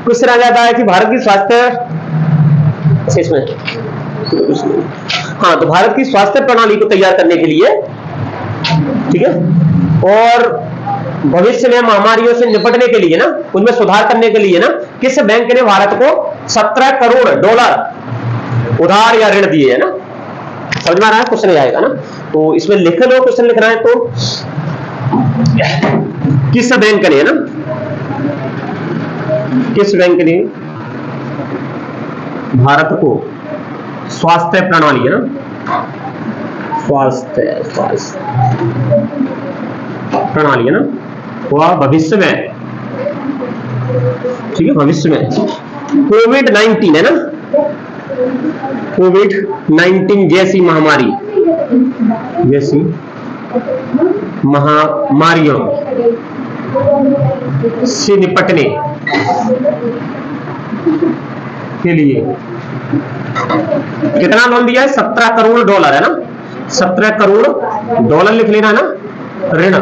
Question आ जाता है कि भारत की स्वास्थ्य इसमें, हाँ, तो भारत की स्वास्थ्य प्रणाली को तैयार करने के लिए, ठीक है, और भविष्य में महामारियों से निपटने के लिए ना, उनमें सुधार करने के लिए ना, किस बैंक ने भारत को $17 करोड़ उधार या ऋण दिए है ना। समझ में आ रहा है, क्वेश्चन आएगा ना। तो इसमें लिख लो, क्वेश्चन लिखना है तो किस बैंक ने, है ना, किस बैंक ने भारत को स्वास्थ्य प्रणाली, है ना, स्वास्थ्य प्रणाली, है ना, वह भविष्य में, ठीक है, भविष्य में कोविड-19, है ना, कोविड-19 जैसी महामारियों से निपटने के लिए कितना लोन दिया है? $17 करोड़, है ना, $17 करोड़ लिख लेना, है ना, ऋण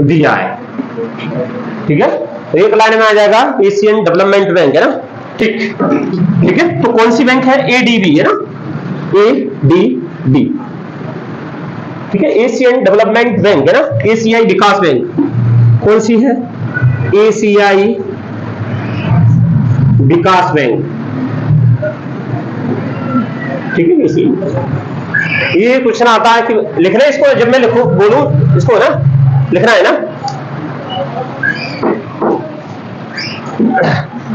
दिया है। ठीक है, तो एक लाइन में आ जाएगा एशियन डेवलपमेंट बैंक, है ना, ठीक है। तो कौन सी बैंक है? एडीबी, है ना, एडीबी, ठीक है, एशियन डेवलपमेंट बैंक, है ना, एशियाई विकास बैंक। कौन सी है? एशियाई विकास बैंक, ठीक है। ये क्वेश्चन आता है कि लिखना है इसको, जब मैं लिखूं बोलूं इसको, ना लिखना है ना।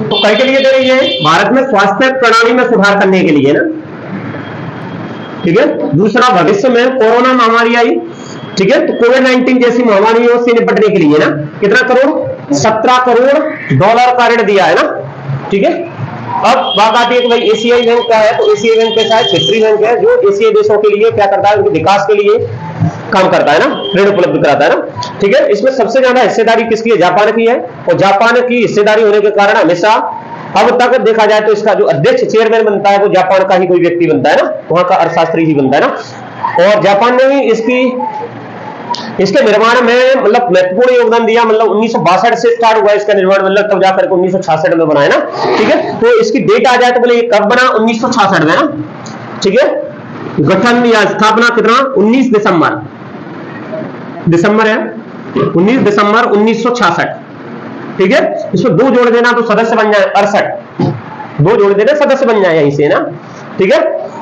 तो कई के लिए दे रही है, भारत में स्वास्थ्य प्रणाली में सुधार करने के लिए, ना, ठीक है। दूसरा, भविष्य में कोरोना महामारी आई, ठीक है, तो कोविड-19 जैसी महामारियों से निपटने के लिए, ना, कितना करोड़? $17 करोड़ का ऋण दिया है, ना, ठीक है। अब बात आती है कि भाई एशियाई बैंक क्या है? तो एशियाई बैंक कैसा है? क्षेत्रीय बैंक है, जो एशियाई देशों के लिए क्या करता है? उनके विकास के लिए काम करता है, ना, ऋण उपलब्ध कराता है, ना, ठीक है। इसमें सबसे ज्यादा हिस्सेदारी किसकी है? जापान की है, और जापान की हिस्सेदारी होने के कारण हमेशा अब तक देखा जाए तो इसका जो अध्यक्ष, चेयरमैन बनता है, वो जापान का ही कोई व्यक्ति बनता है, ना, वहां का अर्थशास्त्री ही बनता है, ना। और जापान ने ही इसके निर्माण में मतलब महत्वपूर्ण योगदान दिया। मतलब 1962 से स्टार्ट हुआ इसका निर्माण, मतलब तब जाकर 1966 में बना है, ना, ठीक है। तो इसकी डेट आ जाए तो बोले कब बना? 1966 में, ना, ठीक है। गठन या स्थापना कितना? 19 दिसंबर है, 19 दिसंबर 1966, ठीक है। इसमें 2 जोड़ देना तो सदस्य बन जाए 68, 2 जोड़ देना सदस्य बन जाए यहीं से, ना, ठीक है।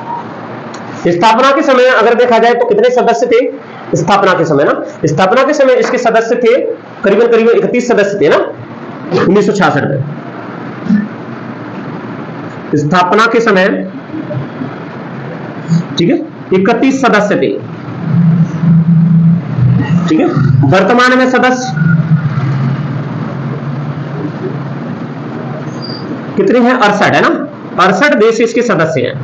स्थापना के समय अगर देखा जाए तो कितने सदस्य थे स्थापना के समय? ना, स्थापना के समय इसके सदस्य थे करीबन 31 सदस्य थे, ना, 1966 में स्थापना के समय, ठीक है, 31 सदस्य थे, ठीक है। वर्तमान में सदस्य कितने हैं? 68, है ना, 68 देश इसके सदस्य हैं,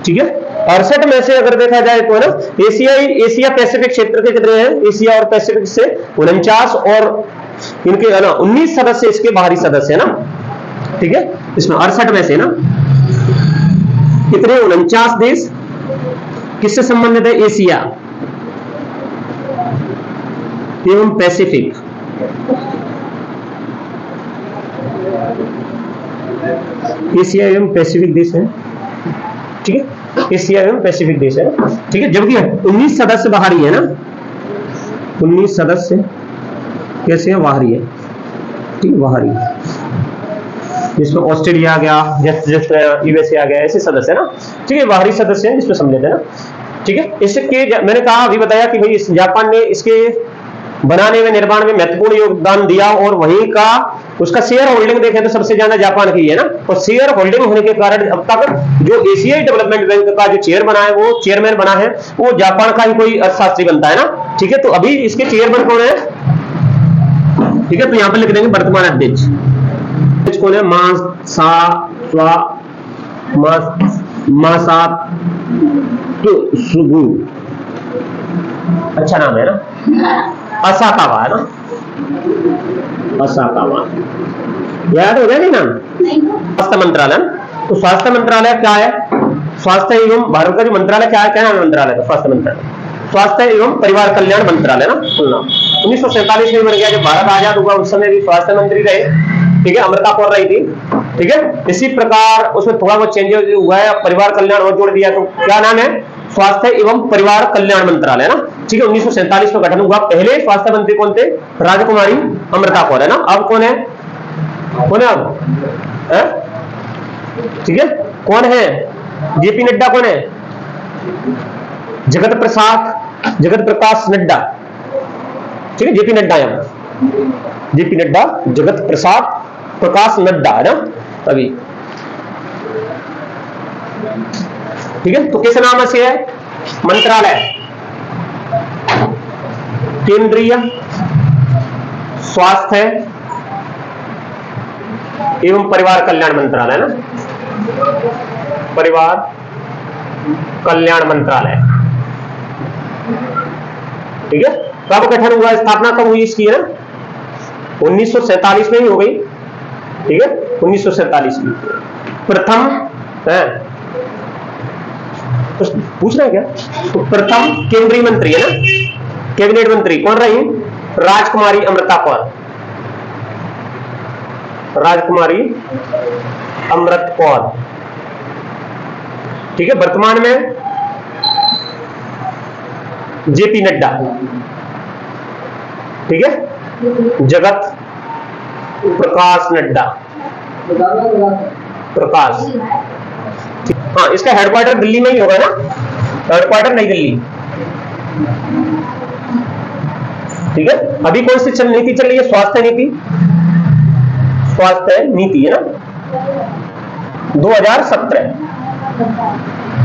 ठीक है। 68 में से अगर देखा जाए तो, है ना, एशिया पैसिफिक क्षेत्र के कितने हैं? एशिया और पैसिफिक से 49, और इनके, है ना, 19 सदस्य इसके बाहरी सदस्य है, ना, ठीक है। इसमें 68 में से, ना, कितने? 49 देश किससे संबंधित है? एशिया एवं पैसिफिक, एशिया एवं पैसिफिक देश है, ठीक है, एशिया एवं पैसिफिक देश है, ठीक है। जबकि 19 सदस्य बाहरी है, ना, 19 सदस्य कैसे है? बाहरी है, ठीक है, बाहरी, जिसमें ऑस्ट्रेलिया आ गया, जैसे यूएसए आ गया, ऐसे सदस्य है, ना, ठीक है, बाहरी सदस्य है, जिसमें समझ लेते हैं, ना, ठीक है। इसके मैंने कहा अभी बताया कि भाई जापान ने इसके बनाने में, निर्माण में महत्वपूर्ण योगदान दिया, और वहीं का उसका शेयर होल्डिंग देखें तो सबसे ज्यादा जापान की है, ना। और शेयर होल्डिंग होने के कारण अब तक जो एशियाई डेवलपमेंट बैंक का जो चेयरमैन बना है वो जापान का ही कोई अर्थशास्त्री बनता है, ना, ठीक है। तो अभी इसके चेयरमैन कौन है? ठीक है, तो यहां पर लिख देंगे वर्तमान अध्यक्ष कौन है? मासात्सुगु, अच्छा नाम है, ना, असाकावा, है ना, असाकावा, याद हो गया नहीं नाम? स्वास्थ्य मंत्रालय, तो स्वास्थ्य मंत्रालय क्या है? स्वास्थ्य एवं, भारत का जो मंत्रालय क्या है? क्या नाम है मंत्रालय का? स्वास्थ्य मंत्रालय, स्वास्थ्य एवं परिवार कल्याण मंत्रालय, ना, सुनना, 1947 में बन गया, जब भारत आजाद हुआ उस समय भी स्वास्थ्य मंत्री रहे, ठीक है, अमृता कौर रही थी, ठीक है। इसी प्रकार उसमें थोड़ा बहुत चेंजेस हुआ है, परिवार कल्याण और जोड़ दिया, तो क्या नाम है, स्वास्थ्य एवं परिवार कल्याण मंत्रालय ना, ठीक है। 1947 में गठन हुआ। पहले स्वास्थ्य मंत्री कौन थे, राजकुमारी अमृता कौर है ना। अब कौन है, कौन है अब, ठीक है, कौन है, जेपी नड्डा कौन है, जगत प्रकाश नड्डा, ठीक है, जेपी नड्डा है, जेपी नड्डा, जगत प्रकाश नड्डा है ना अभी, ठीक है। तो किस नाम से है मंत्रालय, केंद्रीय स्वास्थ्य एवं परिवार कल्याण मंत्रालय ना, परिवार कल्याण मंत्रालय, ठीक है। कब गठन हुआ, स्थापना कब हुई इसकी है ना, 1947 में ही हो गई, ठीक है, 1947 में। प्रथम है, तो पूछना है क्या, तो प्रथम केंद्रीय मंत्री है ना, कैबिनेट मंत्री कौन रही, राजकुमारी अमृता कौर, राजकुमारी अमृत कौर, ठीक है। वर्तमान में जेपी नड्डा, ठीक है, जगत प्रकाश नड्डा, प्रकाश, हाँ, इसका हेडक्वार्टर दिल्ली में ही होगा ना, हेडक्वार्टर नई दिल्ली, ठीक है। अभी कौन सी नीति चल रही है, स्वास्थ्य नीति, स्वास्थ्य नीति है ना 2017,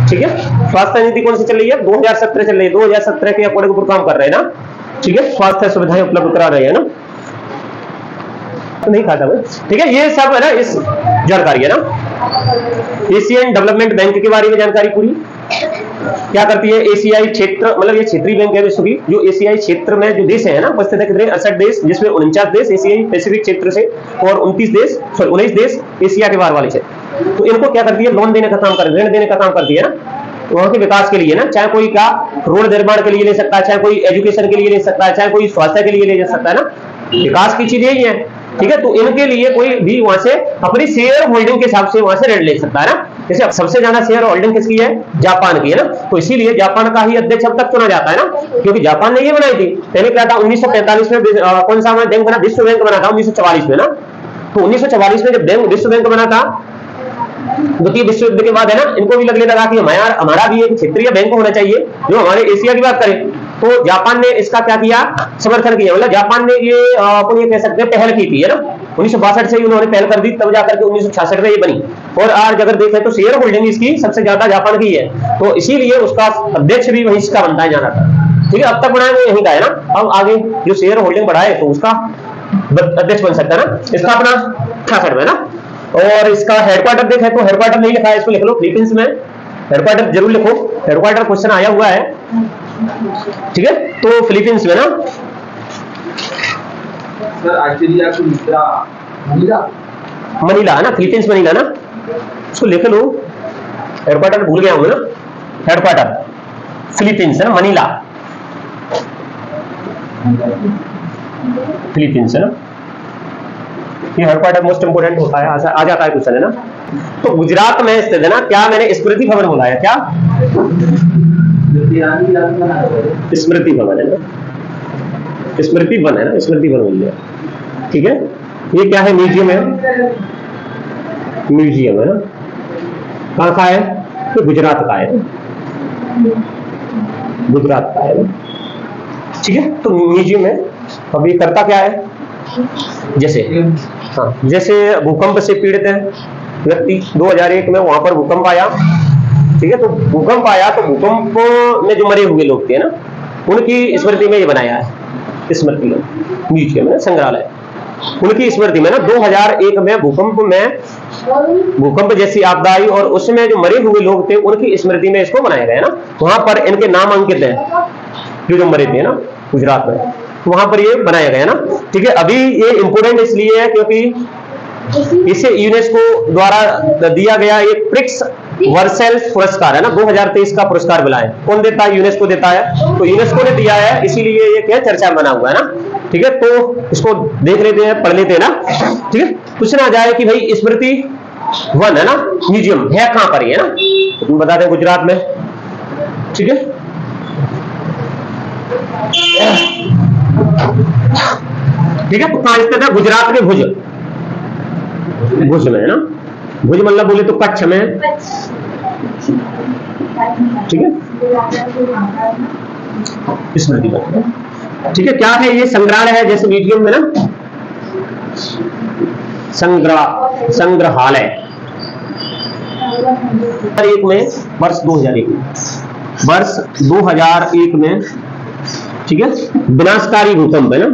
ठीक है। स्वास्थ्य नीति कौन सी चल रही है, 2017 चल रही है, 2017 के अकॉर्डिंग ऊपर काम कर रहे हैं ना, ठीक है। स्वास्थ्य सुविधाएं उपलब्ध करा रहे हैं ना, नहीं खाता भाई, ठीक है। ये सब है ना, इस जानकारी है ना। एशियन डेवलपमेंट बैंक के बारे में जानकारी पूरी क्या करती है, एशियाई क्षेत्र, मतलब ये क्षेत्रीय बैंक है विश्व की, जो एशियाई क्षेत्र में जो देश है ना उपस्थित है, कितने 68 देश, जिसमें 49 देश एशियाई पैसिफिक क्षेत्र से और 19 देश एशिया के बाहर वाले क्षेत्र। तो इनको क्या करती है, लोन देने का काम कर, ऋण देने का काम करती है ना, वहां के विकास के लिए ना, चाहे कोई का रोड निर्माण के लिए ले सकता है, चाहे कोई एजुकेशन के लिए ले सकता है, चाहे कोई स्वास्थ्य के लिए ले सकता है ना, विकास की चीज यही है, ठीक है। तो इनके लिए कोई भी वहां से अपनी शेयर होल्डिंग के हिसाब से वहां से ऋण ले सकता है ना। जैसे सबसे ज्यादा शेयर होल्डिंग किसकी है, जापान की है ना, तो इसीलिए जापान का ही अध्यक्ष अब तक चुना जाता है ना, क्योंकि जापान ने ये बनाई थी। पहले क्या था, 1945 में कौन सा बैंक बना, विश्व बैंक बना था 1944 में ना। तो 1944 में जब विश्व बैंक बना था, द्वितीय विश्व युद्ध के बाद है ना, इनको भी लगने लगा कि हमारा भी एक क्षेत्रीय बैंक होना चाहिए जो हमारे एशिया की बात करे। तो जापान ने इसका क्या किया, समर्थन किया, मतलब जापान ने ये अपन ये कह सकते हैं पहल की थी है ना, 1962 से उन्होंने पहल कर दी, तब जाकर के 1966 में ये बनी। और आज अगर देखें तो शेयर होल्डिंग इसकी सबसे ज्यादा जापान की है, तो इसीलिए उसका अध्यक्छ भी वहीं का बनता है जाना था, ठीक है। अब तक बनाया वो यहीं का है ना, अब आगे जो शेयर होल्डिंग बढ़ाए तो उसका अध्यक्ष बन सकता है ना। इसका अपना 66 में ना। और इसका हेडक्वार्टर देखें तो हेडक्वार्टर नहीं लिखा है, इसको लिख लो फिलीपींस में, हेडक्वार्टर जरूर लिखो, हेडक्वार्टर क्वेश्चन आया हुआ है, ठीक है। तो फिलीपींस में ना सर, एक्चुअली आपको मनीला है ना, फिलीपींस मनीला ना, इसको लिख लो, हेडक्वार्टर भूल गया हूं ना, हेडक्वार्टर फिलीपींस है ना, मनीला फिलीपींस है ना, ये हेडक्वार्टर मोस्ट इंपोर्टेंट होता है, आ जाता है क्वेश्चन है ना। तो गुजरात में स्थित है ना, क्या मैंने स्मृति भवन बोला है, क्या स्मृति भवन है ना, स्मृति भवन है ना, स्मृति भवन बोल लिया, ठीक है। ये क्या है, म्यूजियम है, म्यूजियम है ना, कहाँ का है, तो गुजरात का है, गुजरात का है, ठीक है। तो म्यूजियम है। अब ये करता क्या है, जैसे हाँ, जैसे भूकंप से पीड़ित है व्यक्ति, 2001 में वहां पर भूकंप आया, ठीक है। तो भूकंप आया तो भूकंप में जो मरे हुए लोग थे ना, उनकी स्मृति में ये बनाया है, स्मृति में म्यूजियम है, संग्रहालय, उनकी स्मृति में ना 2001 में भूकंप जैसी आपदा आई और उसमें जो मरे हुए लोग थे उनकी स्मृति में इसको बनाया गया ना। वहां पर इनके नाम अंकित है, जो मरे थे ना गुजरात में, वहां पर ये बनाया गया ना, ठीक है। अभी ये इंपोर्टेंट इसलिए है क्योंकि इसे यूनेस्को द्वारा दिया गया एक प्रिक्स वर्सेल्स पुरस्कार है ना, 2023 का पुरस्कार मिला है। कौन देता है, यूनेस्को देता है, तो यूनेस्को ने दिया है, इसीलिए ये क्या चर्चा बना हुआ है ना। ठीक है, तो इसको देख लेते हैं, पढ़ लेते हैं ना। ठीक है, पूछना जाए कि भाई स्मृति वन है ना, म्यूजियम है कहां पर, है ना, तुम बता दें गुजरात में। ठीक है, ठीक है, तो कहां स्थित है? गुजरात के भुज, भुज में है ना। भुज मतलब बोले तो कच्छ में। ठीक है, स्मृति वन। ठीक है, क्या है ये? संग्रहालय है, जैसे म्यूजियम में ना संग्रहालय। 2001 में, वर्ष 2001 में, वर्ष 2001 में, ठीक है, विनाशकारी भूकंप है ना,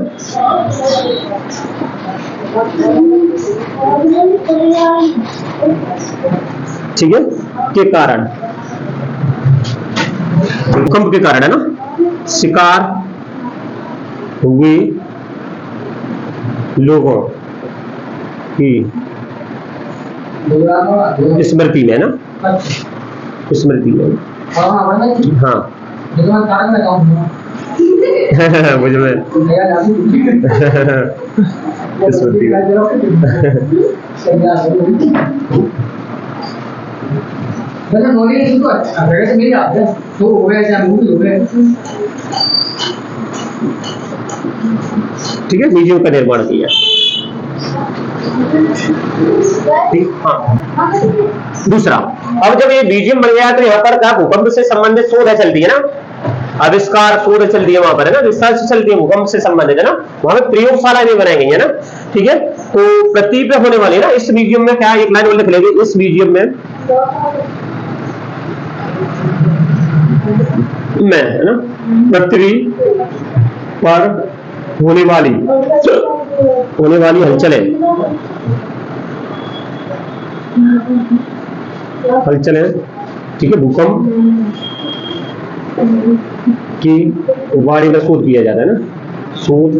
ठीक है, के कारण, भूकंप के कारण है ना, शिकार हुए लोगों की स्मृति में ना, स्मृति में। हाँ मुझे में स्मृति ठीक है, म्यूजियम का निर्माण किया। ठीक, हाँ। दूसरा, अब जब ये म्यूजियम बन गया तो यहाँ पर क्या भूकंप से संबंधित शोध चलती है ना, आविष्कार शोध चलती है वहां पर, है ना, रिसर्च चलती है भूकंप से संबंधित, है ना, वहां पर प्रयोगशाला भी बनाई गई है ना। ठीक है, तो पृथ्वी पे होने वाली ना इस म्यूजियम में क्या, एक लाइन लिख लेंगे, इस म्यूजियम में है ना, पृथ्वी पर होने वाली हलचलें ठीक है, भूकंप की बारे में शोध किया जाता है ना, शोध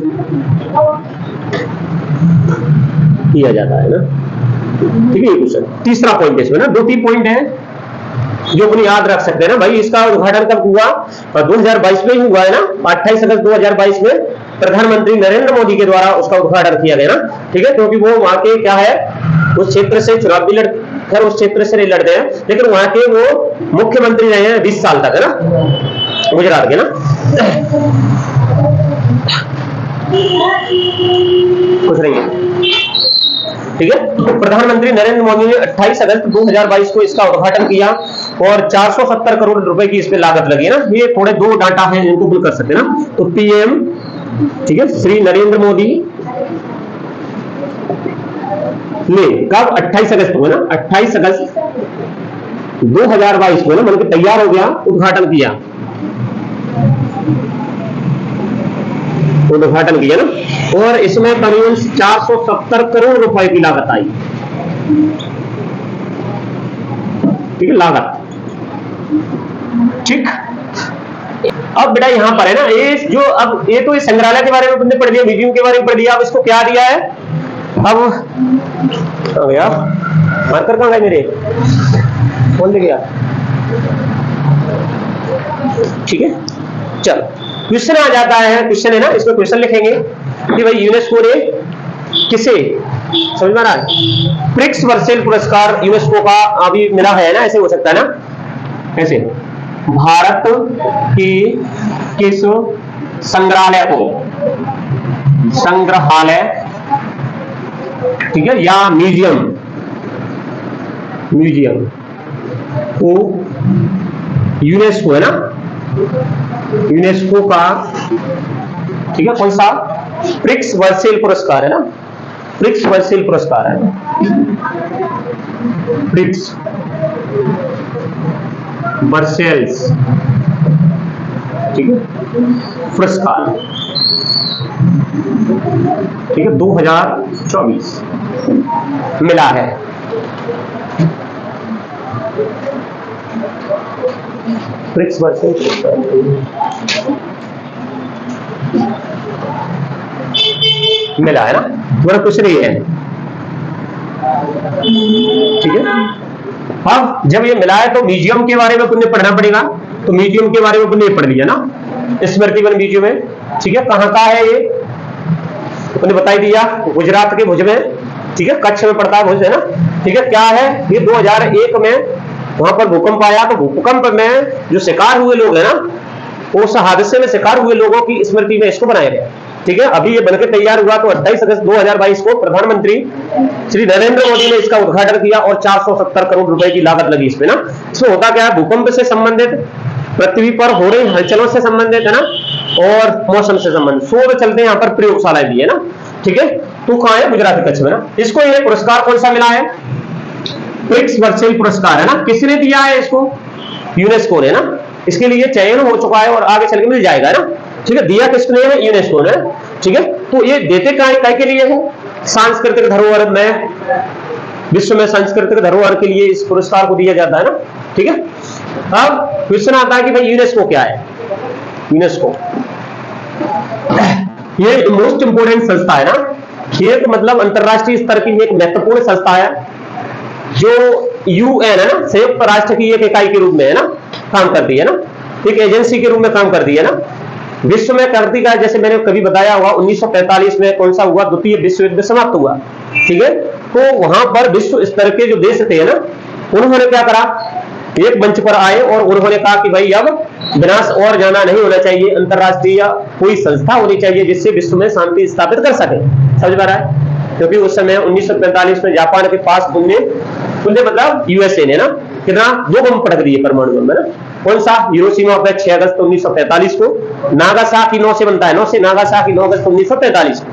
किया जाता है ना। ठीक है, ये क्वेश्चन। तीसरा पॉइंट इसमें ना, 2-3 पॉइंट है जो अपनी याद रख सकते हैं ना भाई। इसका उद्घाटन कब हुआ? 2022 में ही हुआ है ना, 28 अगस्त 2022 में प्रधानमंत्री नरेंद्र मोदी के द्वारा उसका उद्घाटन किया गया ना। ठीक है, क्योंकि वो वहां के क्या है, उस क्षेत्र से चुनाव भी खैर उस क्षेत्र से नहीं लड़ते हैं, लेकिन वहां के वो मुख्यमंत्री रहे हैं 20 साल तक, है ना, गुजरात के ना। कुछ नहीं है। ठीक है, तो प्रधानमंत्री नरेंद्र मोदी ने 28 अगस्त 2022 को इसका उद्घाटन किया और 470 करोड़ रुपए की इस पे लागत लगी है ना। ये थोड़े दो डाटा है जिनको भूल कर सकते हैं ना। तो पीएम, ठीक है, श्री नरेंद्र मोदी ने कब? 28 अगस्त को, है ना, 28 अगस्त 2022 को, ना, मतलब तैयार हो गया, उद्घाटन किया, उद्घाटन किया ना। और इसमें करीबन 470 करोड़ रुपए की लागत आई। ठीक है, लागत। ठीक, अब बेटा यहां पर है ना, ये जो अब ये तो इस संग्रहालय के बारे में तुमने पढ़ लिया, म्यूजियम के बारे में पढ़ लिया। अब इसको क्या दिया है? अब गया मार्कर, कहां गए मेरे, कौन ले गया? ठीक है, चल क्वेश्चन आ जाता है। क्वेश्चन है ना, इसमें क्वेश्चन लिखेंगे कि भाई यूनेस्को ने किसे, समझ में आ रहा है, प्रिक्स वर्सेल पुरस्कार यूनेस्को का अभी मिला है ना, ऐसे हो सकता है ना, ऐसे भारत की किस संग्रहालय को, संग्रहालय, ठीक है, या म्यूजियम, म्यूजियम को यूनेस्को, है ना, यूनेस्को का, ठीक है, कौन सा? प्रिक्स वर्सेल पुरस्कार, है ना, प्रिक्स वर्सेल पुरस्कार है, प्रिक्स वर्सेल्स, ठीक है, पुरस्कार, ठीक है, 2024 मिला है। प्रिक्स वर्सेल पुरस्कार मिला है ना। तुम्हारा क्वेश्चन ये है, ठीक है। अब जब ये मिला है तो म्यूजियम के बारे में तुमने पढ़ना पड़ेगा। तो म्यूजियम के बारे में तुमने पढ़ लिया ना, स्मृति वन म्यूजियम है, ठीक है। कहां का है ये? उन्हें बताई दिया, गुजरात के भुज में, ठीक है, कच्छ में पड़ता है भुज, है ना, ठीक है। क्या है ये 2001 में वहां पर भूकंप आया, तो भूकंप में जो शिकार हुए लोग हैं ना, उस हादसे में शिकार हुए लोगों की स्मृति में इसको बनाया गया, ठीक है। अभी ये बनकर तैयार हुआ, तो 28 अगस्त 2022 को प्रधानमंत्री श्री नरेंद्र मोदी ने इसका उद्घाटन किया और 470 करोड़ रुपए की लागत लगी इसमें ना। इसमें होता क्या है, भूकंप से संबंधित, पृथ्वी पर हो रही हलचलों से संबंधित, है ना, और मौसम से संबंधित शोध चलते हैं यहाँ पर, प्रयोगशालाएं भी है ना, ठीक है। तो कहाँ है, गुजरात के कच्छ में ना। इसको ये पुरस्कार कौन सा मिला है, प्रिक्स वर्चुअल पुरस्कार, है ना। किसने दिया है इसको, यूनेस्को ने ना। इसके लिए चयन हो चुका है और आगे चल के मिल जाएगा ना, ठीक है। दिया किसने है, यूनेस्को ने, ठीक है। तो ये देते काय के लिए है, सांस्कृतिक धरोहर में, विश्व में सांस्कृतिक धरोहर के लिए इस पुरस्कार को दिया जाता है ना, ठीक है। अब क्वेश्चन आता है कि भाई यूनेस्को क्या है। यूनेस्को ये मोस्ट इंपोर्टेंट संस्था है ना, ये तो मतलब अंतरराष्ट्रीय स्तर की एक महत्वपूर्ण संस्था है, जो यूएन है ना, संयुक्त राष्ट्र की एक इकाई के रूप में, है ना, काम करती है ना, एक एजेंसी के रूप में काम करती है ना। विश्व में करती का, जैसे मैंने कभी बताया हुआ, 1945 में कौन सा हुआ, द्वितीय विश्व युद्ध समाप्त हुआ, ठीक है। तो वहां पर विश्व स्तर के जो देश थे ना, उन्होंने क्या करा, एक मंच पर आए और उन्होंने कहा कि भाई अब विनाश और जाना नहीं होना चाहिए, अंतरराष्ट्रीय कोई संस्था होनी चाहिए जिससे विश्व में शांति स्थापित कर सके। समझ पा रहा है, क्योंकि उस समय 1945 में जापान के पास बुनने मतलब यूएसए ने ना कितना 2 बम पटक दिए परमाणु बम, है ना। कौन सा, हिरोशिमा पे 6 अगस्त 1945 को, नागासाकी 9 से बनता है, 9 से नागासाकी 9 अगस्त 1945 को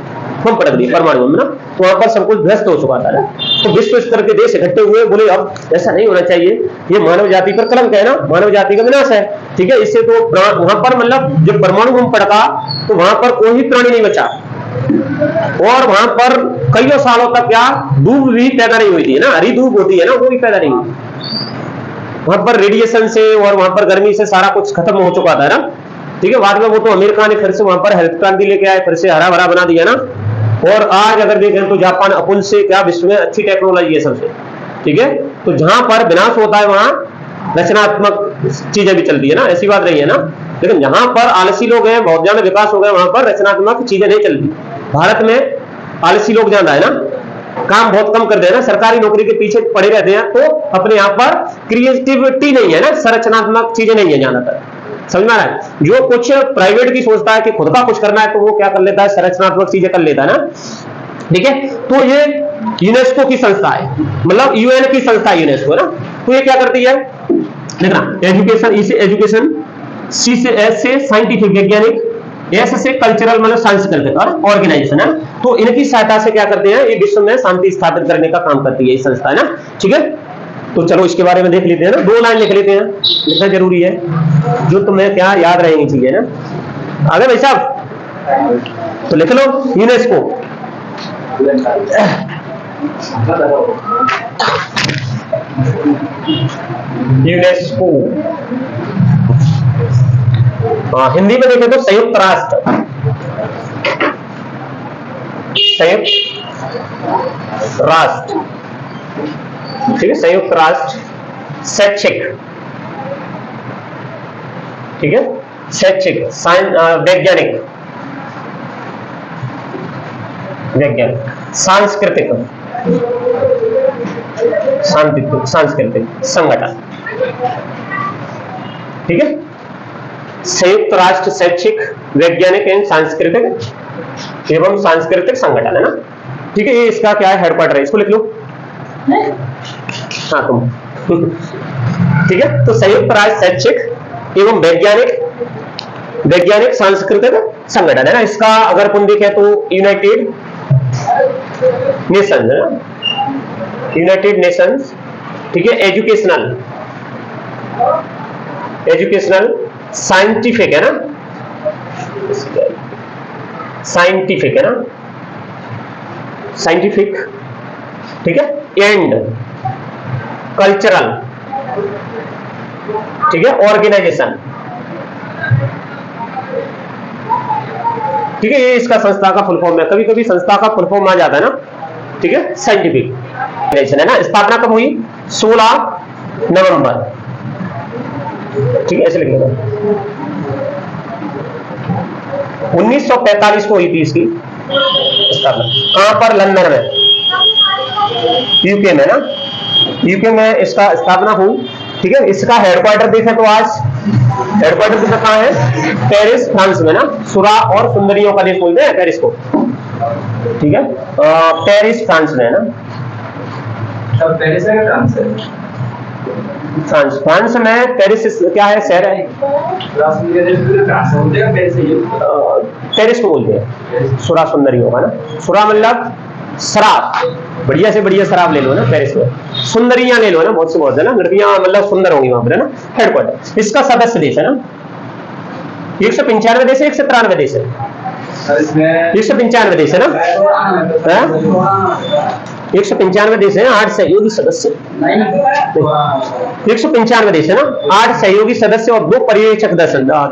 बम पटक दिए परमाणु बम ना। तो वहां पर सब कुछ ध्वस्त हो चुका था ना। तो विश्व स्तर के देश इकट्ठे हुए, बोले अब ऐसा नहीं होना चाहिए, ये मानव जाति पर कलंक है ना, मानव जाति का विनाश है, ठीक है। इससे तो वहां पर मतलब जब परमाणु बम पड़का तो वहां पर कोई प्राणी नहीं बचा, और वहां पर कई सालों तक क्या धूप भी पैदा नहीं हुई थी ना, हरी धूप होती है ना, वो भी पैदा नहीं हुई। वहां पर रेडिएशन से और वहां पर गर्मी से सारा कुछ खत्म हो चुका था ना, ठीक है। बाद में वो तो अमेरिका ने फिर से वहां पर हरित क्रांति लेके आए, फिर से हरा भरा बना दिया ना। और आज अगर देखें तो जापान अपुन से क्या विश्व में अच्छी टेक्नोलॉजी है सबसे, ठीक है। तो जहां पर विनाश होता है वहां रचनात्मक चीजें भी चलती है ना, ऐसी बात नहीं है ना। लेकिन जहां पर आलसी लोग हैं, बहुत ज्यादा विकास हो गया, वहां पर रचनात्मक चीजें नहीं चलती। भारत में आलसी लोग ज्यादा है ना, काम बहुत कम कर दे ना, सरकारी नौकरी के पीछे पड़े रहते हैं, तो अपने यहाँ पर क्रिएटिविटी नहीं है ना, संरचनात्मक चीजें नहीं है ज्यादातर। समझ में आ रहा है, जो कुछ प्राइवेट की सोचता है कि खुद का कुछ करना है, तो वो क्या कर लेता है, संरचनात्मक चीजें कर लेता है ना, ठीक है। तो ये यूनेस्को की संस्था है, मतलब यूएन की संस्था है यूनेस्को ना। तो ये क्या करती है, देखना, एजुकेशन, ई से एजुकेशन, सी से एस से साइंटिफिक वैज्ञानिक, एस से कल्चरल मतलब सांस्कृतिक और ऑर्गेनाइजेशन है। तो इनकी सहायता से क्या करते हैं, ये विश्व में शांति स्थापित करने का काम करती है ये संस्था, है ना, ठीक है। तो चलो इसके बारे में देख लेते हैं ना, 2 लाइन लिख लेते हैं, लिखना जरूरी है, जो तुम्हें क्या याद रहेंगी चीजें ना। आगे भाई साहब, तो लिख लो यूनेस्को। यूनेस्को हिंदी में देखें तो संयुक्त राष्ट्र, संयुक्त राष्ट्र, ठीक है, संयुक्त राष्ट्र शैक्षिक, ठीक है, शैक्षिक, वैज्ञानिक, सांस्कृतिक, सांस्कृतिक संगठन, ठीक है। संयुक्त राष्ट्र शैक्षिक, वैज्ञानिक एवं सांस्कृतिक संगठन, है ना, ठीक है। ये इसका क्या है, हेडक्वार्टर है, इसको लिख लो। हाँ तुम ठीक है। तो संयुक्त राष्ट्र शैक्षिक एवं वैज्ञानिक सांस्कृतिक संगठन, है ना। इसका अगर अपन देखें तो यूनाइटेड नेशंस, है ना, यूनाइटेड नेशंस, ठीक है। एजुकेशनल साइंटिफिक, है ना, साइंटिफिक, है ना, साइंटिफिक, ठीक है, एंड कल्चरल, ठीक है, ऑर्गेनाइजेशन, ठीक है। ये इसका संस्था का फुल फॉर्म है, कभी कभी संस्था का फुल फॉर्म आ जाता है ना, ठीक है, साइंटिफिक ऑर्गेनाइजेशन, है ना। स्थापना कब हुई, 16 नवंबर, ठीक है, ऐसे लिखिएगा, 1945 को हुई थी इसकी स्थापना कहां पर? लंदन में, यूके में ना, यूके में इसका स्थापना हुई। ठीक है, इसका हेडक्वार्टर देखें तो आज हेडक्वार्टर कहां है? पेरिस फ्रांस में ना, सुरा और सुंदरियों का देश बोलते हैं पेरिस को। ठीक है, पेरिस फ्रांस में है ना। सब पेरिस है क्या फ्रांस है? फ्रांस, फ्रांस में पेरिस क्या है? शहर है। पेरिस को बोलते हैं सुरा सुंदरियों का ना। सुरा मतलब शराब, बढ़िया से बढ़िया शराब ले लो ना पेरिस में। सुंदरियां ले लो ना, बहुत से बहुत है ना, लड़कियां मतलब सुंदर होंगी वहां पर है ना। हेडक्वार्टर इसका सदस्य देश है ना। 195 देश है, 193 देश है, 195 देश है ना, 195 देश है, 8 सहयोगी सदस्य, 195 देश है ना, 8 सहयोगी सदस्य और 2 पर्यवेक्षक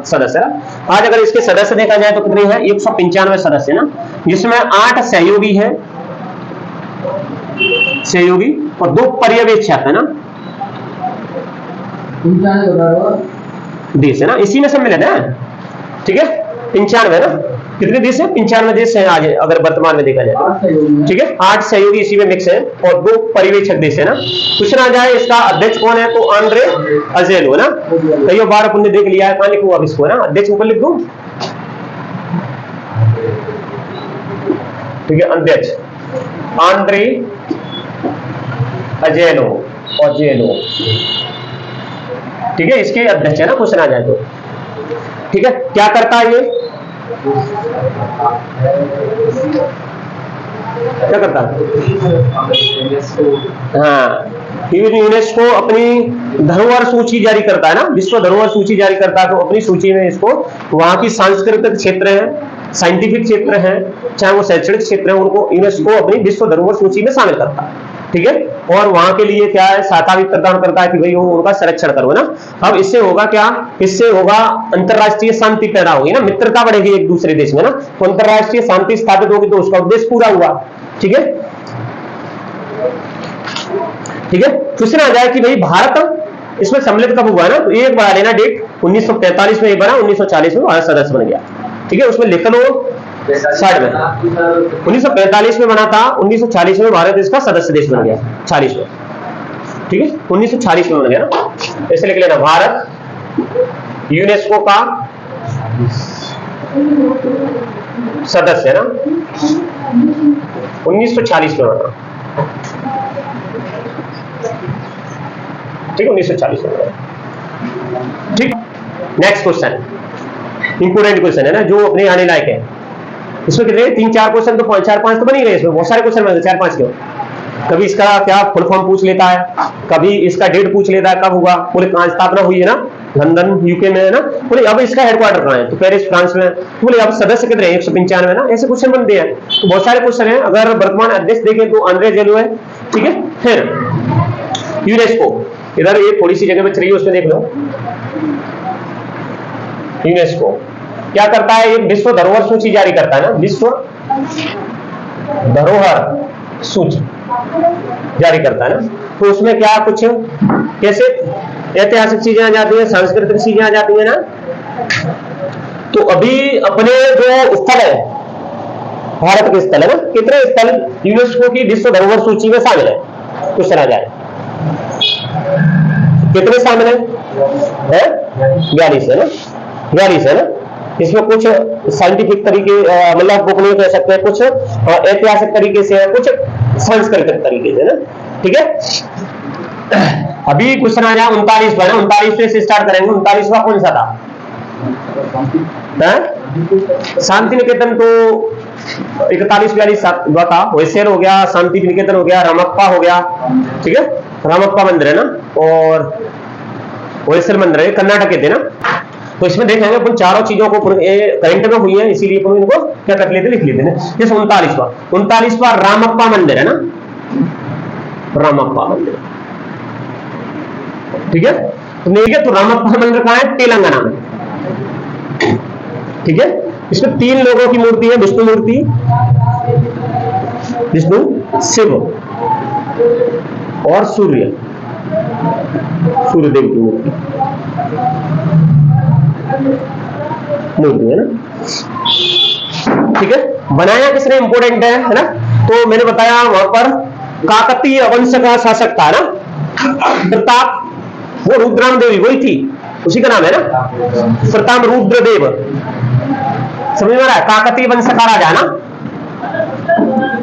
सदस्य है। आज अगर इसके सदस्य देखा जाए तो कितने हैं? 195 सदस्य ना, जिसमें 8 सहयोगी है, सहयोगी और 2 पर्यवेक्षक है ना, देश है ना, इसी में सम्मिलित है। ठीक है, 95 है ना, कितने देश है? 95 देश है आज अगर वर्तमान में देखा जाए। ठीक है, 8 सहयोगी इसी में मिक्स है और 2 पर्यवेक्षक देश है ना। पूछना जाए इसका अध्यक्ष कौन है तो आंद्रे अजेलो है ना। कई बार अपन ने देख लिया है, कहां लिखूं अब इसको है ना, अध्यक्ष ऊपर लिख दूं। ठीक है, अध्यक्ष आंद्रे अजेलो, अजेलो। ठीक है, इसके अध्यक्ष है ना, पूछना जाए तो। ठीक है, क्या करता है ये? क्या करता है? हाँ, यूनेस्को अपनी धरोहर सूची जारी करता है ना, विश्व धरोहर सूची जारी करता है, तो अपनी सूची में इसको वहां की सांस्कृतिक क्षेत्र है, साइंटिफिक क्षेत्र है, चाहे वो शैक्षणिक क्षेत्र है, उनको यूनेस्को अपनी विश्व धरोहर सूची में शामिल करता है। ठीक है, और वहां के लिए क्या है? सहायता भी प्रदान करता है कि भाई वो उनका संरक्षण करो ना। अब इससे होगा क्या? इससे होगा अंतरराष्ट्रीय शांति पैदा होगी ना, मित्रता बढ़ेगी एक दूसरे देश में ना, तो अंतरराष्ट्रीय शांति स्थापित होगी, तो उसका उद्देश्य पूरा हुआ। ठीक है, ठीक है। पूछना जाए कि भाई भारत इसमें सम्मिलित कब हुआ ना, तो एक बढ़ा लेना डेट, 1945 में एक बना, 1940 में भारत सदस्य बन गया। ठीक है, उसमें लिख लो साइड में, 1945 में बना था, 1940 में भारत इसका सदस्य देश बन गया, 40 में। ठीक है, 1940 में बन गया ना, ऐसे लिख लेना, भारत यूनेस्को का सदस्य है ना, 1940 में बना। ठीक है, 1940 में बना। ठीक, नेक्स्ट क्वेश्चन, इंपोर्टेंट क्वेश्चन है ना, जो अपने आने लायक है। इसमें कितने? 3-4 क्वेश्चन तो 4-5 तो बन ही रहे, इसमें बहुत सारे क्वेश्चन बने, 4-5 क्यों? कभी इसका क्या फुल फॉर्म पूछ लेता है, कभी इसका डेट पूछ लेता है, कब हुआ, बोले कहां स्थापना हुई है ना, लंदन यूके में है ना, बोले अब इसका हेडक्वार्टर कहां है, तो पेरिस फ्रांस में, बोले अब सदस्य कितने हैं? 195 ना, ऐसे क्वेश्चन बनते हैं। तो बहुत सारे क्वेश्चन है। अगर वर्तमान अध्यक्ष देखें तो आंद्रे अजेलो है। ठीक है, फिर यूनेस्को, इधर ये थोड़ी सी जगह बच रही है, उसमें देख लो। यूनेस्को क्या करता है? एक विश्व धरोहर सूची जारी करता है ना, विश्व धरोहर सूची जारी करता है ना, तो उसमें क्या कुछ कैसे ऐतिहासिक चीजें आ जाती है, सांस्कृतिक चीजें आ जाती है ना। तो अभी अपने जो स्थल है, भारत के स्थल है ना, कितने स्थल यूनेस्को की विश्व धरोहर सूची में शामिल है? कुछ आ जाए, कितने शामिल है? 42 है ना, 42 है ना। इसमें कुछ साइंटिफिक तरीके मतलब बुक नहीं कह सकते, कुछ ऐतिहासिक तरीके से है, कुछ सांस्कृतिक तरीके से ना। ठीक है, अभी क्वेश्चन आ जाए 39वां ना, 39 से स्टार्ट करेंगे। 39वां कौन सा था? शांति निकेतन तो 41-42 था, होयसर हो गया, शांति निकेतन हो गया, रामप्पा हो गया। ठीक है, रामप्पा मंदिर है ना, और होयसर मंदिर है, कर्नाटक के थे ना। तो इसमें देखेंगे अपन चारों चीजों को करंट में हुई है, इसीलिए अपन इनको क्या कर लेते, लिख लेते हैं। जैसे 39वां रामप्पा मंदिर है ना, रामप्पा मंदिर। ठीक है, तो रामप्पा मंदिर कहां है? तेलंगाना में। ठीक है, इसमें 3 लोगों की मूर्ति है, विष्णु मूर्ति, विष्णु, शिव और सूर्य, सूर्यदेव की मूर्ति है ना। ठीक है, बनाया किसने, इंपोर्टेंट है ना। तो मैंने बताया वहां पर काकतीय वंश का शासक था ना प्रताप, वो रुद्राम देवी वही थी, उसी का नाम है ना प्रताप रुद्रदेव, समझ में आ रहा है। काकतीय वंश का राजा ना,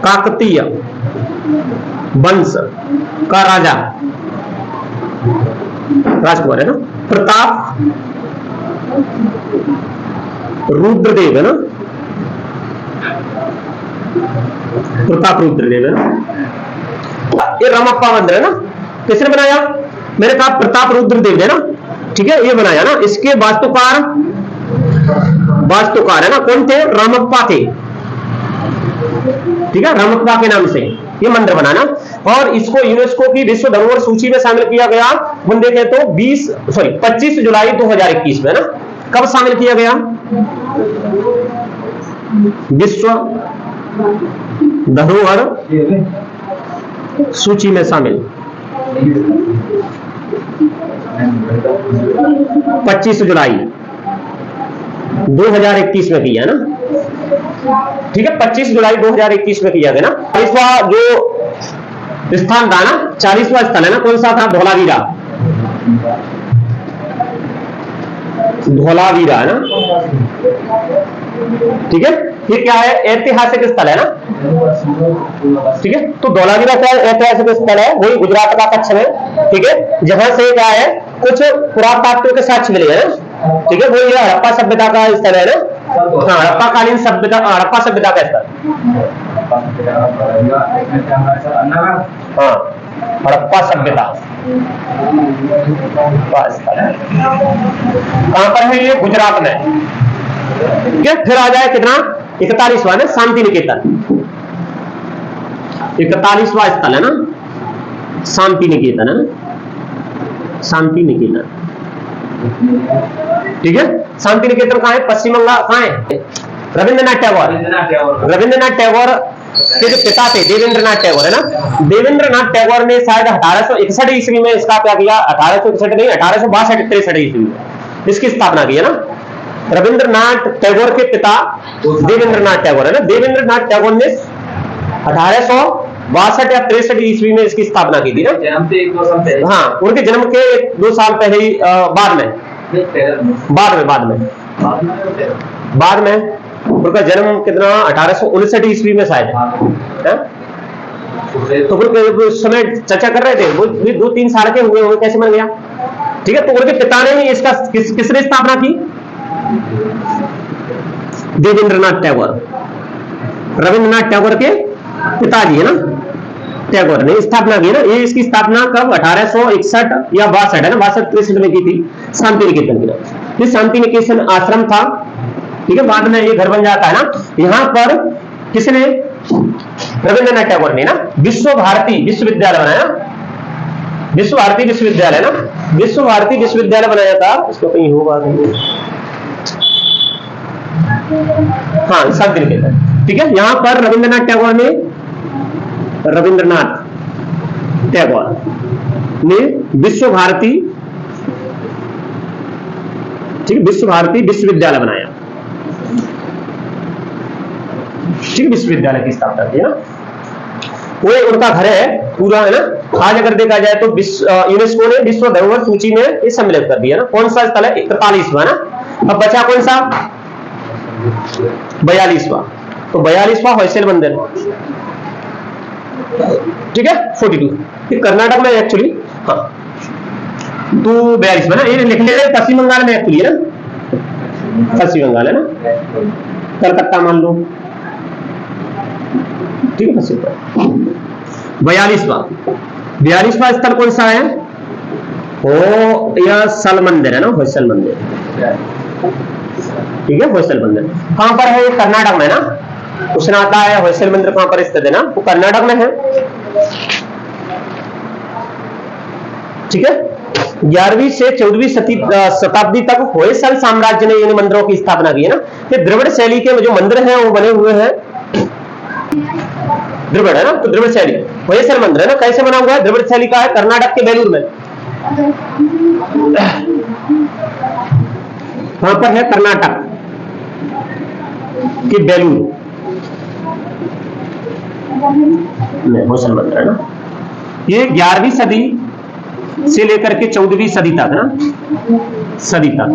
काकतीय वंश का राजा राजकुमार है ना प्रताप रुद्रदेव है ना, प्रताप रुद्रदेव है ना। ये रामप्पा मंदिर है ना, किसने बनाया, मैंने कहा प्रताप रुद्रदेव है ना, ठीक है, ये बनाया ना। इसके वास्तुकार है ना कौन थे, रामप्पा थे, ठीक है, रामप्पा के नाम से ये मंदिर बना ना। और इसको यूनेस्को की विश्व धरोहर सूची में शामिल किया गया, हम देखें तो 25 जुलाई 2021 में ना, कब शामिल किया गया, विश्व धरोहर सूची में शामिल 25 जुलाई 2021 में किया ना, ठीक है, 25 जुलाई 2021 में किया गया ना। 40वां जो स्थान था ना, 40वां स्थल है ना, कौन सा था, धौलावीरा, धौलावीरा है ना, ठीक है। ये क्या है, ऐतिहासिक स्थल है ना, ठीक है। तो धौलावीरा क्या ऐतिहासिक स्थल है, वही गुजरात का कच्छ में, ठीक है, जहां से क्या है कुछ पुरातात्व के साक्ष्य मिले हैं, ठीक है। वो ये हड़प्पा सभ्यता का स्थल है ना, हाँ, हड़प्पा कालीन सभ्यता, हड़प्पा सभ्यता का स्थल, हाँ, हड़प्पा सभ्यता का स्थल है, कहां पर है ये, गुजरात में, ठीक है। फिर आ जाए कितना, 41वां ना, शांति निकेतन, 41वां स्थल है ना, शांति निकेतन है ना, शांति निकेतन, ठीक है। शांति निकेतन कहां है, पश्चिम बंगाल, कहां है, रविंद्रनाथ टैगोर, रविंद्रनाथ टैगोर के जो पिता थे देवेंद्रनाथ टैगोर है ना, देवेंद्रनाथ टैगोर ने शायद 1861 ईस्वी में इसका क्या किया, 1861 नहीं, 1862-63 ईस्वी में इसकी स्थापना की है ना। रविंद्रनाथ टैगोर के पिता देवेंद्रनाथ टैगोर है ना, देवेंद्रनाथ टैगोर ने 1862 या 63 ईस्वी में इसकी स्थापना की थी ना, जन्म से 1-2 साल पहले, हाँ, उनके जन्म के 2 साल पहले ही, बाद में उनका जन्म कितना, 1859 ईस्वी में शायद है। तो फिर उस समय चर्चा कर रहे थे, वो 2-3 साल के हुए होंगे, कैसे बन गया, ठीक है। तो उनके पिता ने ही इसका किसने स्थापना की, देवेंद्रनाथ टैगोर, रविंद्रनाथ टैगोर के पिताजी है ना, टैगोर ने स्थापना की ना। ये इसकी स्थापना कब, 1861 या 62 है ना, 62-63 में की थी, शांति निकेतन की ना। ये शांति निकेतन आश्रम था, ठीक है, बाद में ये घर बन जाता है ना। यहां पर किसने, रविंद्रनाथ टैगोर ने ना विश्व भारती विश्वविद्यालय बनाया, विश्व भारती विश्वविद्यालय ना, विश्व भारती विश्वविद्यालय बनाया था, इसको कहीं होगा, हाँ, शांति निकेतन, ठीक है। यहां पर रविंद्रनाथ टैगोर ने विश्व भारती, ठीक है, विश्व भारती विश्वविद्यालय बनाया, ठीक, विश्वविद्यालय की स्थापना की ना। वो उनका घर है पूरा है ना। आज अगर देखा जाए तो यूनेस्को ने विश्व धरोहर सूची में ये सम्मिलित कर दिया ना। कौन सा स्थल है, 41वां ना। अब बचा कौन सा, 42वां। तो 42वां होयसल मंदिर, ठीक है, 42, ये कर्नाटक में एक्चुअली, हाँ, तो 42वां ना, ये लिख ले रहे पश्चिम बंगाल में एक्चुअली है ना, पश्चिम बंगाल है ना, कलकत्ता मान लो, ठीक है, पश्चिम बंगाल। 42वां स्थल कौन सा है, यह सल मंदिर है ना, होयसल मंदिर, ठीक है, होयसल मंदिर कहां पर है, ये कर्नाटक में ना। क्वेश्चन आता है होयसल मंदिर कहां पर स्थित है ना, वो कर्नाटक में है, ठीक है। 11वीं से 14वीं शताब्दी तक होयसल साम्राज्य ने इन मंदिरों की स्थापना की है ना। ये द्रविड़ शैली के जो मंदिर हैं वो बने हुए हैं, द्रविड़ है ना, तो द्रविड़ शैली होयसल मंदिर है ना। कैसे बना हुआ है, द्रविड़ शैली का है, कर्नाटक के बेलूर में, वहां पर है कर्नाटक के बेलूर, नहीं, घोषण मंत्र है ना। ये 11वीं सदी से लेकर के 14वीं सदी तक ना, सदी तक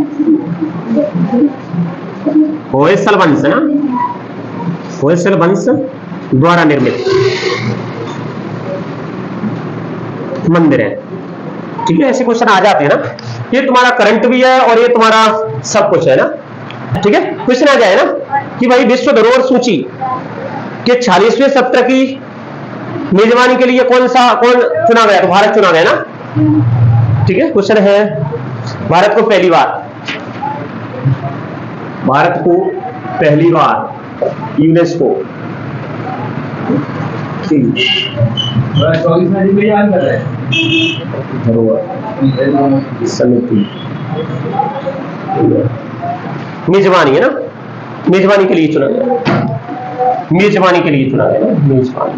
होयसल वंश ना, होयसल वंश द्वारा निर्मित मंदिर है। ठीक है, ऐसे क्वेश्चन आ जाते हैं ना। ये तुम्हारा करंट भी है और ये तुम्हारा सब कुछ है ना। ठीक है, क्वेश्चन आ जाए ना कि भाई विश्व धरोहर सूची के 46वें सत्र की मेजबानी के लिए कौन चुना गया? तो भारत चुना गया ना। ठीक है, क्वेश्चन है भारत को पहली बार यूनेस्को 24 में भी याद कर रहे हैं धरोहर समिति मेजबानी है ना, मेजबानी के लिए चुना गया, मेजबानी के लिए चुना गया ना, मेजबानी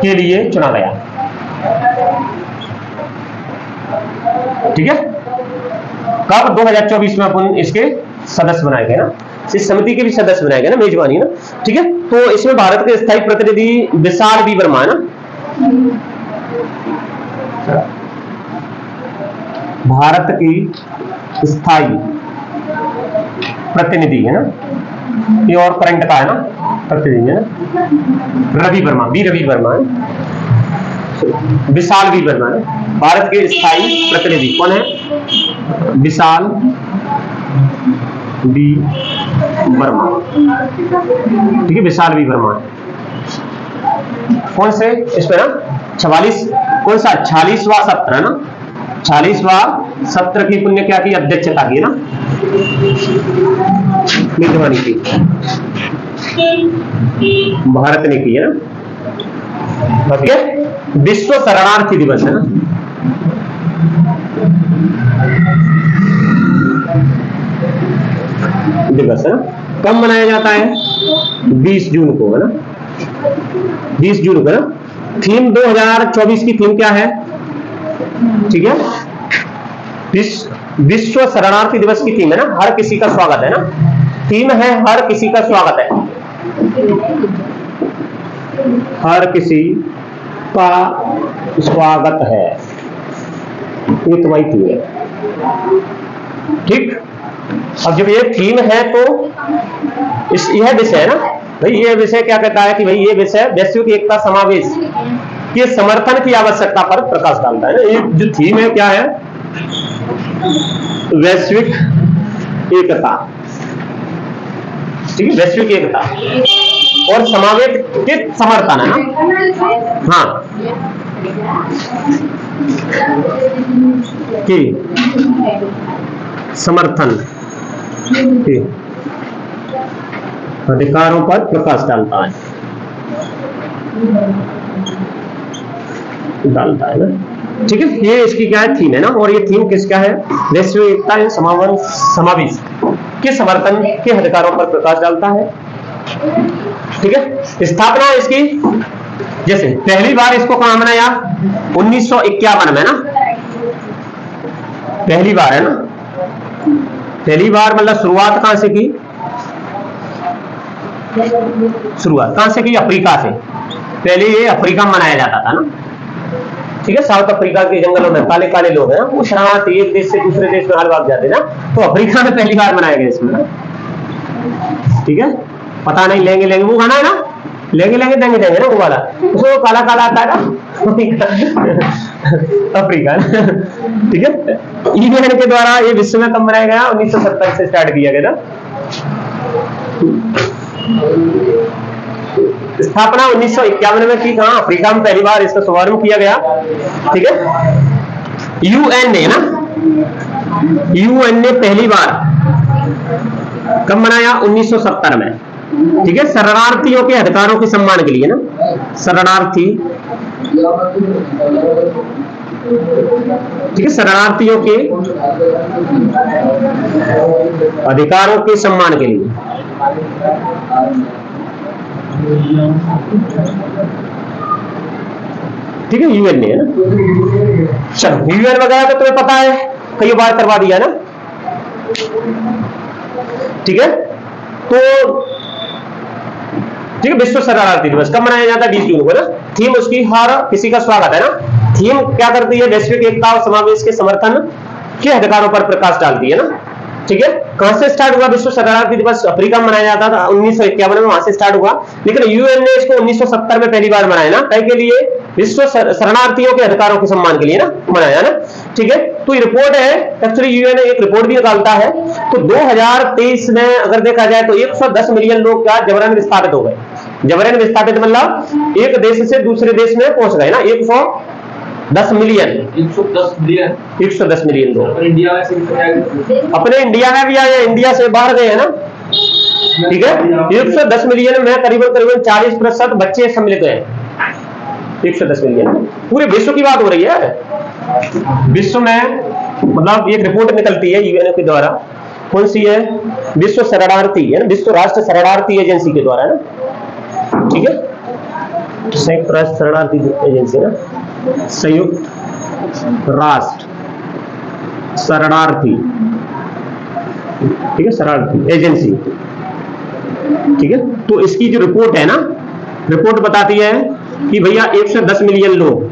के लिए चुना गया। ठीक है, कब? 2024 में अपन इसके सदस्य बनाए गए ना, इस समिति के भी सदस्य बनाए गए ना, मेजबानी ना। ठीक है, तो इसमें भारत के स्थायी प्रतिनिधि विशाल बी वर्मा है ना, भारत की स्थायी प्रतिनिधि है ना, ये और करंट का है ना प्रतिनिधि है ना, रवि वर्मा, बी रवि वर्मा है, विशाल बी वर्मा है। भारत के स्थायी प्रतिनिधि कौन है? विशाल बी वर्मा। ठीक है, विशाल बी वर्मा। कौन से इस पे ना 44 कौन सा 46वां सत्र है ना, 46वां सत्र की पुण्य क्या की अध्यक्षता की ना, मेजबानी की भारत ने की है ना। ओके, विश्व शरणार्थी दिवस है ना, दिवस है ना, कब मनाया जाता है? 20 जून को है ना, 20 जून को ना। थीम 2024 की थीम क्या है? ठीक है, विश्व शरणार्थी दिवस की थीम है ना, हर किसी का स्वागत है ना, थीम है हर किसी का स्वागत है, हर किसी का स्वागत है, ये तुम्हारी थीम है। ठीक, अब जब ये थीम है तो यह विषय है ना भाई, ये विषय क्या कहता है कि भाई ये विषय वैश्विक एकता समावेश के समर्थन की आवश्यकता पर प्रकाश डालता है ना। ये जो थीम है क्या है? वैश्विक एकता। ठीक है, वैश्विक एकता और समावेश के समर्थन है ना। हाँ, की समर्थन के अधिकारों पर प्रकाश डालता है ना। ठीक है, ये इसकी क्या है? थीम है ना। और ये थीम किसका है? वैश्विक एकता एवं समावेश के समर्थन के अधिकारों पर प्रकाश डालता है। ठीक है, स्थापना इसकी जैसे पहली बार इसको कहां बनाया? 1951 में ना, पहली बार है ना, पहली बार मतलब शुरुआत कहां से की? शुरुआत कहां से की? अफ्रीका से। पहले ये अफ्रीका में मनाया जाता था ना। ठीक है, साउथ अफ्रीका के जंगलों में काले काले लोग हैं, वो शरणार्थी एक देश से दूसरे देश में हाल भाग जाते ना, तो अफ्रीका में पहली बार मनाया गया इसमें। ठीक है, पता नहीं लेंगे वो गाना है ना, लेंगे देंगे ना वो वाला, उसको काला काला आता है ना अफ्रीका। ठीक है, यूएन के द्वारा ये विश्व में कब मनाया गया? 1970 से स्टार्ट किया गया था। स्थापना 1951 में की, कहां? अफ्रीका में पहली बार इसका शुभारंभ किया गया। ठीक है, यूएन ने ना, यूएन ने पहली बार कब मनाया? 1970 में। ठीक है, शरणार्थियों के अधिकारों के सम्मान के लिए ना, शरणार्थी, ठीक है, शरणार्थियों के अधिकारों के सम्मान के लिए। ठीक है, यूएन ने है ना। चलो, यूएन वगैरह तो तुम्हें पता है, कई बार करवा दिया ना। ठीक है, तो ठीक है। विश्व शरणार्थी दिवस कब मनाया जाता है? 20 जून को ना। थीम उसकी हर किसी का स्वागत है ना। थीम क्या करती है? वैश्विक एकता और समावेश के समर्थन के अधिकारों पर प्रकाश डालती है ना। ठीक है। कहां से स्टार्ट हुआ विश्व शरणार्थी दिवस? अफ्रीका में मनाया जाता था 1951 में, वहां से स्टार्ट हुआ। लेकिन यूएन ने इसको 1970 में पहली बार मनाया ना, कई के लिए विश्व शरणार्थियों के अधिकारों के सम्मान के लिए ना मनाया ना। ठीक है। तो ये रिपोर्ट है, एक्चुअली यूएन एक रिपोर्ट भी निकालता है। तो 2023 में अगर देखा जाए तो 110 मिलियन लोग क्या जबरन विस्थापित हो गए। जबरन विस्थापित मतलब एक देश से दूसरे देश में पहुंच गए ना। 110 मिलियन 110 मिलियन लोग इंडिया में से अपने इंडिया में भी आए, इंडिया से बाहर गए हैं ना। ठीक है। 110 मिलियन में करीबन 40% बच्चे सम्मिलित हैं। 110 मिलियन पूरे विश्व की बात हो रही है। विश्व में मतलब एक रिपोर्ट निकलती है यूएन के द्वारा, कौन सी है? विश्व शरणार्थी है ना, विश्व राष्ट्र शरणार्थी एजेंसी के द्वारा ना। ठीक है। संयुक्त राष्ट्र शरणार्थी एजेंसी ना, संयुक्त राष्ट्र शरणार्थी, ठीक है, शरणार्थी एजेंसी। ठीक है। तो इसकी जो रिपोर्ट है ना, रिपोर्ट बताती है कि भैया 110 मिलियन लोग,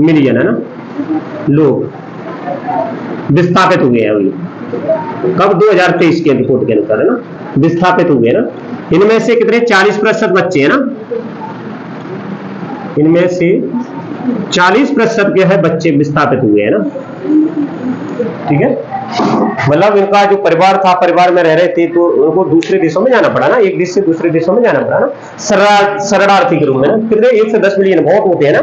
मिलियन है ना, लोग विस्थापित हुए हैं अभी। कब? 2023 के रिपोर्ट के अनुसार है ना, विस्थापित हुए ना। इनमें से कितने? 40% बच्चे हैं ना। इनमें से 40% के है बच्चे विस्थापित हुए हैं ना। ठीक है। मतलब इनका जो परिवार था, परिवार में रह रहे थे, तो उनको दूसरे देशों में जाना पड़ा ना, एक देश से दूसरे देशों में जाना पड़ा ना, शरणार्थी के रूप में ना। कितने? 110 मिलियन, बहुत होते हैं ना।